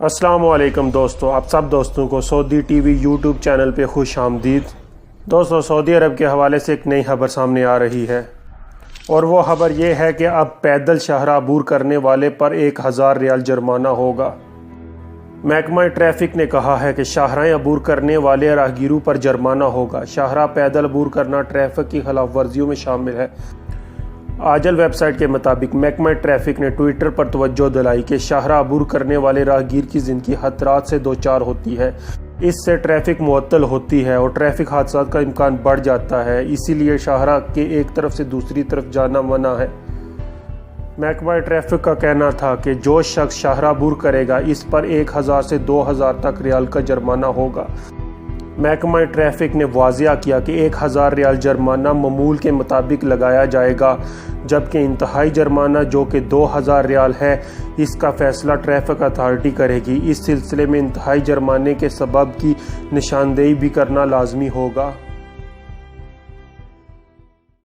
السلام علیکم دوستو، آپ سب دوستوں کو سعودی ٹی وی یوٹیوب چینل پہ خوش آمدید۔ دوستو، سعودی عرب کے حوالے سے ایک نئی خبر سامنے آ رہی ہے، اور وہ خبر یہ ہے کہ اب پیدل شاہراہ عبور کرنے والے پر 1000 ریال جرمانہ ہوگا۔ محکمہ ٹریفک نے کہا ہے کہ شاہراہیں عبور کرنے والے راہگیروں پر جرمانہ ہوگا۔ شاہراہ پیدل عبور کرنا ٹریفک کی خلاف ورزیوں میں شامل ہے۔ آجل ویب سائٹ کے مطابق محکمہ ٹریفک نے ٹویٹر پر توجہ دلائی کہ شاہراہ عبور کرنے والے راہگیر کی زندگی خطرات سے دوچار ہوتی ہے۔ اس سے ٹریفک معطل ہوتی ہے اور ٹریفک حادثات کا امکان بڑھ جاتا ہے، اسی لیے شاہراہ کے ایک طرف سے دوسری طرف جانا منع ہے۔ محکمہ ٹریفک کا کہنا تھا کہ جو شخص شاہراہ عبور کرے گا اس پر 1000 سے 2000 تک ریال کا جرمانہ ہوگا۔ محکمہ ٹریفک نے واضح کیا کہ 1000 ریال جرمانہ معمول کے مطابق لگایا جائے گا، جبکہ انتہائی جرمانہ جو کہ 2000 ریال ہے، اس کا فیصلہ ٹریفک اتھارٹی کرے گی۔ اس سلسلے میں انتہائی جرمانے کے سبب کی نشاندہی بھی کرنا لازمی ہوگا۔